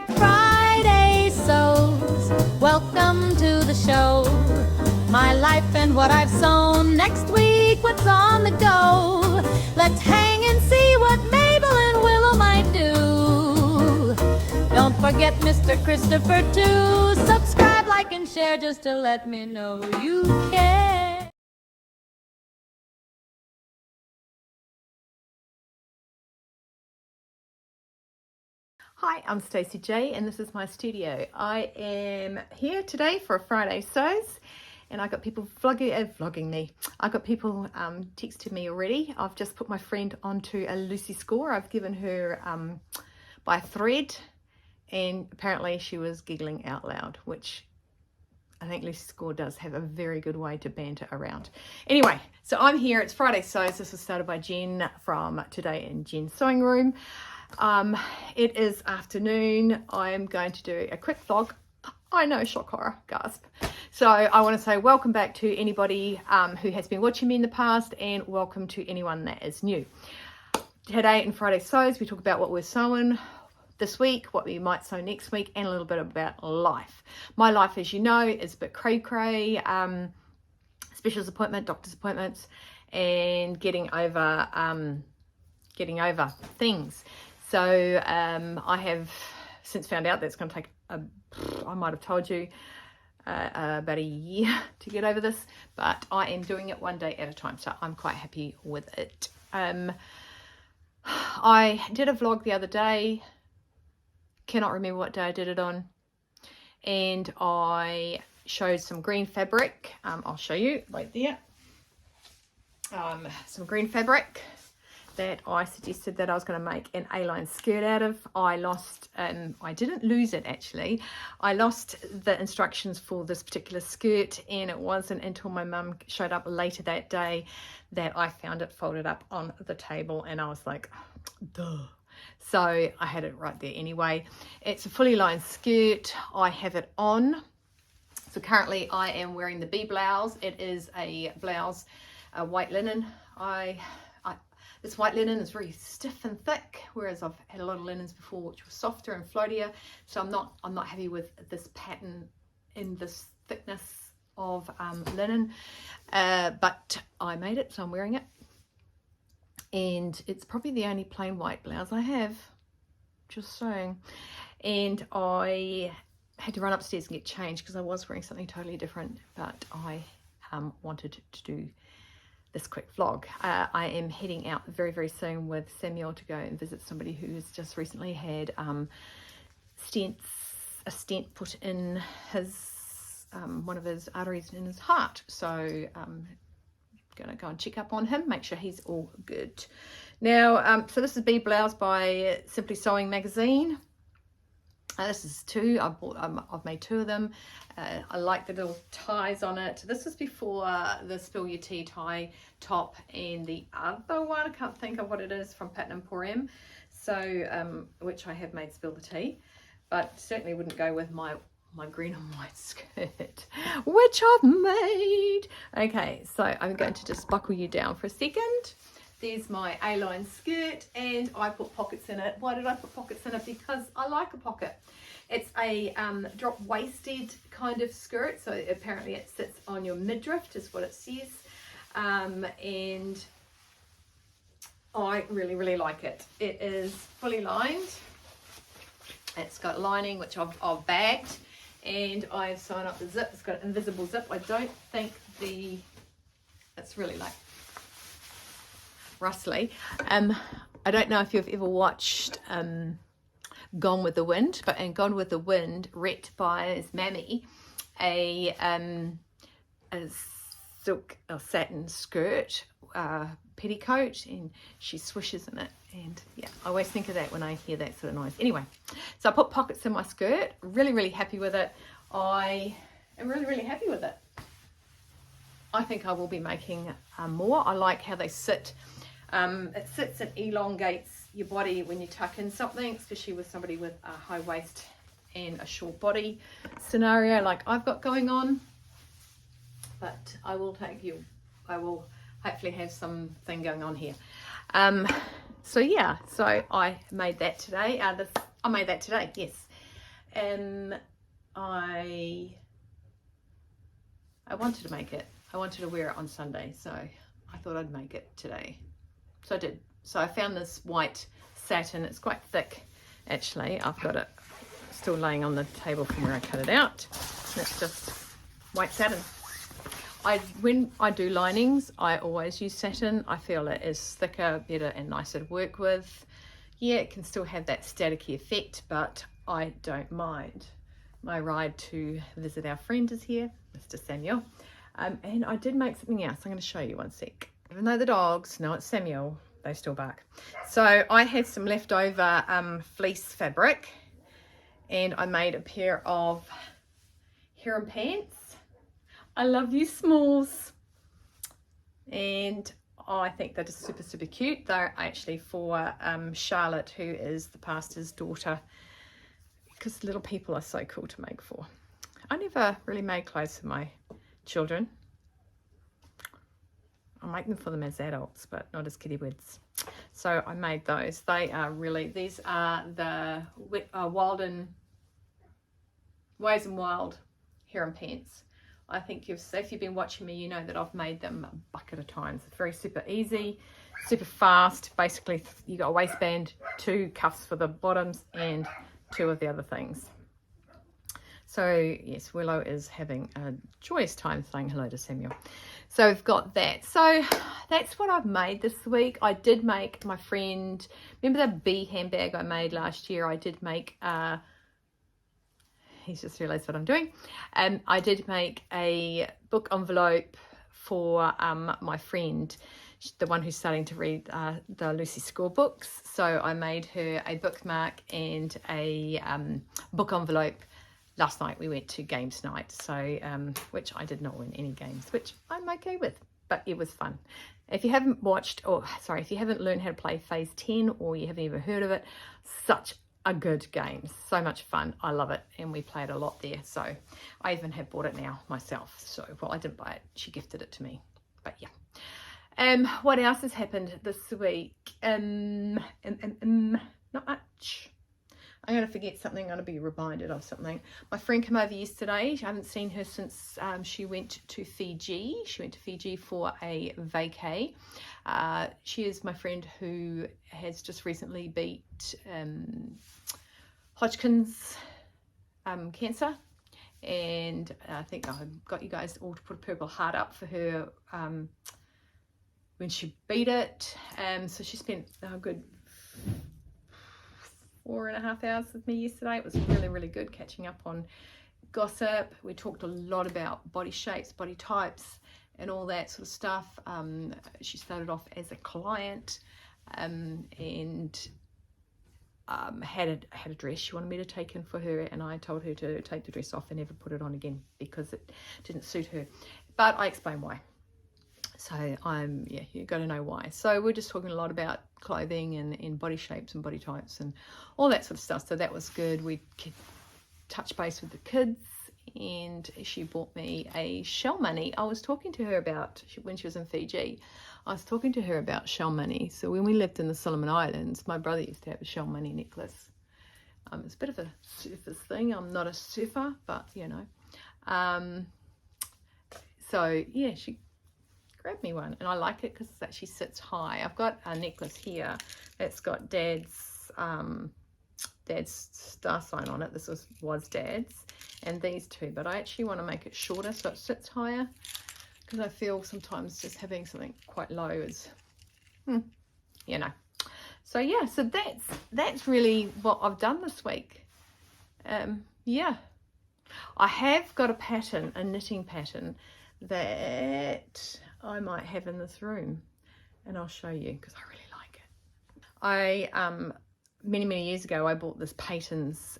Friday sews, welcome to the show. My life and what I've sown. Next week, what's on the go? Let's hang and see what Mabel and Willow might do. Don't forget Mr. Christopher too. Subscribe, like, and share just to let me know you care. Hi, I'm Stacey J and this is my studio. I am here today for a Friday Sews and I got people vlogging me. I got people texting me already. I've just put my friend onto a Lucy score. I've given her by thread and apparently she was giggling out loud, which I think Lucy Score does have a very good way to banter around. Anyway, so I'm here. It's Friday Sews. This was started by Jen from Today in Jen's Sewing Room. It is afternoon. I am going to do a quick vlog. I know, shock horror, gasp. So I want to say welcome back to anybody who has been watching me in the past and welcome to anyone that is new. Today in Friday Sews, we talk about what we're sewing this week, what we might sew next week, and a little bit about life. My life, as you know, is a bit cray-cray, specialist appointment, doctor's appointments, and getting over things. So I have since found out that it's going to take, I might have told you, about a year to get over this, but I am doing it one day at a time, so I'm quite happy with it. I did a vlog the other day, cannot remember what day I did it on, and I showed some green fabric. I'll show you right there. Some green fabric that I suggested that I was going to make an A-line skirt out of. I lost, I didn't lose it actually, I lost the instructions for this particular skirt, and it wasn't until my mum showed up later that day that I found it folded up on the table, and I was like, duh. So I had it right there anyway. It's a fully lined skirt. I have it on. So currently I am wearing the Bea Blouse. It is a blouse, a white linen. This white linen is very stiff and thick, whereas I've had a lot of linens before which were softer and floatier. So I'm not happy with this pattern in this thickness of linen, but I made it, so I'm wearing it. And it's probably the only plain white blouse I have, just saying. And I had to run upstairs and get changed because I was wearing something totally different, but I wanted to do this quick vlog. I am heading out very, very soon with Samuel to go and visit somebody who has just recently had a stent put in his one of his arteries in his heart. So gonna go and check up on him, make sure he's all good. Now, so this is Bea Blouse by Simply Sewing magazine. This is two. I've made two of them. I like the little ties on it. This was before the Spill Your Tea tie top, and the other one, I can't think of what it is, from Pattern Emporium. So, which I have made Spill the Tea, but certainly wouldn't go with my green and white skirt, which I've made. Okay, so I'm going to just buckle you down for a second. There's my A-line skirt, and I put pockets in it. Why did I put pockets in it? Because I like a pocket. It's a drop waisted kind of skirt, so apparently it sits on your midriff, is what it says, and I really, really like it. It is fully lined. It's got lining, which I've bagged, and I've sewn up the zip. It's got an invisible zip. I don't think it's really like rustly. I don't know if you've ever watched Gone with the Wind, but in Gone with the Wind, Rhett buys Mammy a silk or satin skirt, petticoat, and she swishes in it, and yeah, I always think of that when I hear that sort of noise. Anyway, so I put pockets in my skirt. Really, really happy with it. I am really, really happy with it. I think I will be making more. I like how they sit. It sits and elongates your body when you tuck in something, especially with somebody with a high waist and a short body scenario like I've got going on. But I will hopefully have something going on here. So yeah, so I made that today. I made that today, yes. I wanted to make it. I wanted to wear it on Sunday, so I thought I'd make it today. So I did. So I found this white satin. It's quite thick, actually. I've got it still laying on the table from where I cut it out. And it's just white satin. When I do linings, I always use satin. I feel it is thicker, better, and nicer to work with. Yeah, it can still have that staticky effect, but I don't mind. My ride to visit our friend is here, Mr. Samuel. And I did make something else. I'm going to show you one sec. Even though the dogs know it's Samuel, they still bark. So I had some leftover fleece fabric, and I made a pair of harem pants. I love you smalls, and I think they're just super, super cute. They're actually for Charlotte, who is the pastor's daughter, because little people are so cool to make for. I never really made clothes for my children. I make them for them as adults, but not as kitty wids. So I made those. They are really, these are the Ways and Wild harem pants. I think if you've been watching me, you know that I've made them a bucket of times. It's very super easy, super fast. Basically, you got a waistband, 2 cuffs for the bottoms, and 2 of the other things. So yes, Willow is having a joyous time saying hello to Samuel. So we've got that. So that's what I've made this week. I did make my friend, remember the bee handbag I made last year? I did make, he's just realised what I'm doing. I did make a book envelope for my friend, the one who's starting to read the Lucy Score books. So I made her a bookmark and a book envelope. Last night we went to games night, so which I did not win any games, which I'm okay with, but it was fun. If you haven't if you haven't learned how to play Phase 10, or you haven't even heard of it, such a good game, so much fun. I love it, and we played a lot there. So I even have bought it now myself. So, well, I didn't buy it, she gifted it to me, but yeah. What else has happened this week? Not much. I'm going to forget something. I'm going to be reminded of something. My friend came over yesterday. I haven't seen her since she went to Fiji. She went to Fiji for a vacay. She is my friend who has just recently beat Hodgkin's cancer. And I think I've got you guys all to put a purple heart up for her when she beat it. So she spent a good 4.5 hours with me yesterday. It was really, really good catching up on gossip. We talked a lot about body shapes, body types, and all that sort of stuff. She started off as a client and had a dress she wanted me to take in for her, and I told her to take the dress off and never put it on again because it didn't suit her. But I explained why. So you got to know why. So we're just talking a lot about clothing and body shapes and body types and all that sort of stuff. So that was good. We touched base with the kids, and she bought me a shell money. I was talking to her about, when she was in Fiji, I was talking to her about shell money. So when we lived in the Solomon Islands, my brother used to have a shell money necklace. It's a bit of a surfer's thing. I'm not a surfer, but you know. So yeah, she grabbed me one, and I like it because it actually sits high. I've got a necklace here that's got Dad's star sign on it. This was Dad's, and these two, but I actually want to make it shorter so it sits higher, because I feel sometimes just having something quite low is, you know. So yeah, so that's really what I've done this week. Yeah, I have got a pattern, a knitting pattern, that I might have in this room, and I'll show you because I really like it. I many years ago I bought this Peyton's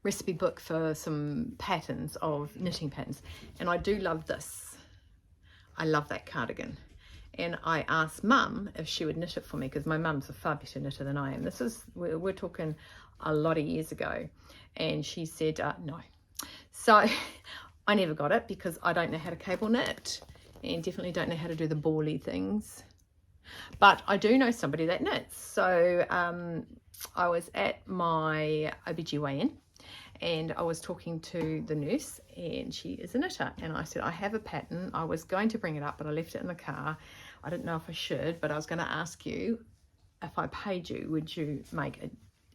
recipe book for some patterns of knitting patterns, and I do love this. I love that cardigan, and I asked Mum if she would knit it for me, because my mum's a far better knitter than I am. This is, we're talking a lot of years ago, and she said no. So I never got it because I don't know how to cable knit, and definitely don't know how to do the bally things. but I do know somebody that knits. So I was at my OBGYN and I was talking to the nurse, and she is a knitter, and I said, I have a pattern. I was going to bring it up, but I left it in the car. I didn't know if I should, but I was going to ask you, if I paid you, would you make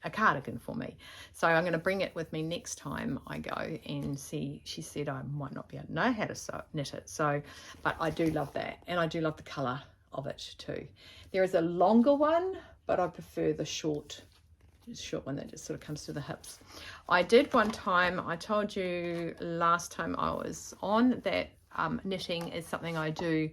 a cardigan for me? So I'm going to bring it with me next time I go and see. She said I might not be able to know how to knit it, so, but I do love that, and I do love the colour of it too. There is a longer one, but I prefer the short one that just sort of comes to the hips. I did one time, I told you last time I was on, that knitting is something I do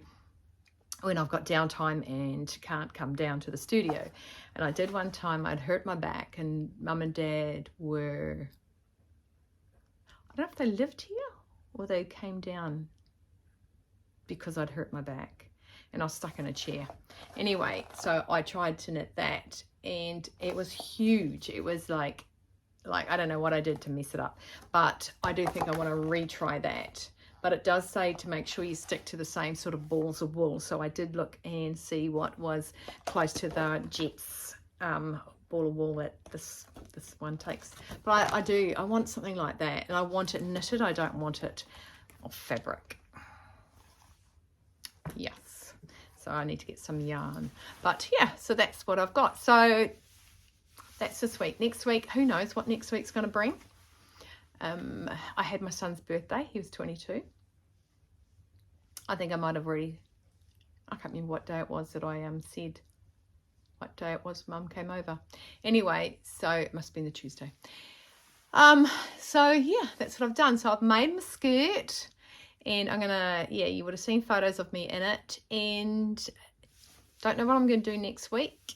when I've got downtime and can't come down to the studio. And I did one time, I'd hurt my back, and mum and dad were, I don't know if they lived here or they came down because I'd hurt my back and I was stuck in a chair. Anyway, so I tried to knit that, and it was huge. It was like I don't know what I did to mess it up, but I do think I want to retry that. But it does say to make sure you stick to the same sort of balls of wool. So I did look and see what was close to the Jets ball of wool that this one takes. But I want something like that, and I want it knitted. I don't want it of fabric. Yes. So I need to get some yarn. But yeah, so that's what I've got. So that's this week. Next week, who knows what next week's going to bring. I had my son's birthday. He was 22. I think I might have already, I can't remember what day it was that I said what day it was Mum came over. Anyway, so it must have been the Tuesday. So yeah, that's what I've done. So I've made my skirt, and I'm gonna, yeah, you would have seen photos of me in it, and don't know what I'm gonna do next week.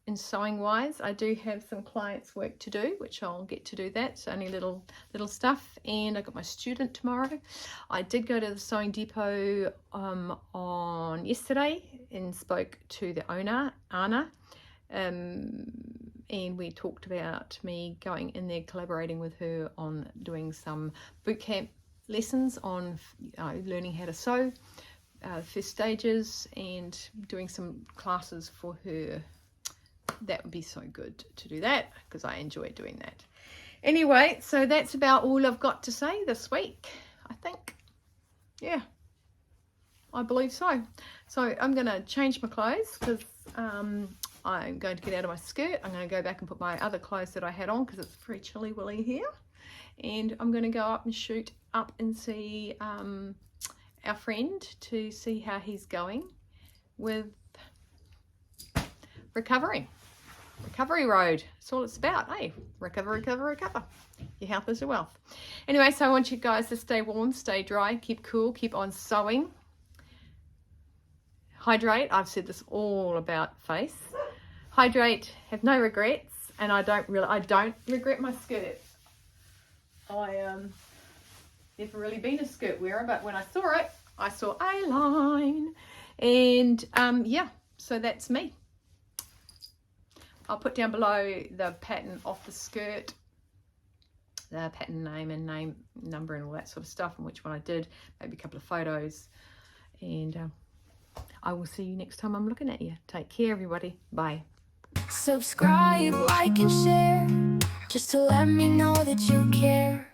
In sewing wise, I do have some clients work to do, which I'll get to do that. It's only little stuff, and I got my student tomorrow. I did go to the Sewing Depot on yesterday and spoke to the owner, Anna, and we talked about me going in there, collaborating with her on doing some boot camp lessons on learning how to sew, first stages, and doing some classes for her. That would be so good to do that, because I enjoy doing that. Anyway, so that's about all I've got to say this week, I think. Yeah, I believe so. So I'm going to change my clothes, because I'm going to get out of my skirt. I'm going to go back and put my other clothes that I had on, because it's pretty chilly willy here. And I'm going to go up and shoot up and see our friend to see how he's going with recovery road. That's all it's about, eh? Recover. Your health is your wealth. Anyway, so I want you guys to stay warm, stay dry, keep cool, keep on sewing. Hydrate. I've said this all about face. Hydrate. Have no regrets, and I don't regret my skirt. I never really been a skirt wearer, but when I saw it, I saw a line, and yeah, so that's me. I'll put down below the pattern of the skirt, the pattern name and name, number and all that sort of stuff, and which one I did, maybe a couple of photos, and I will see you next time I'm looking at you. Take care, everybody. Bye. Subscribe, like and share, just to let me know that you care.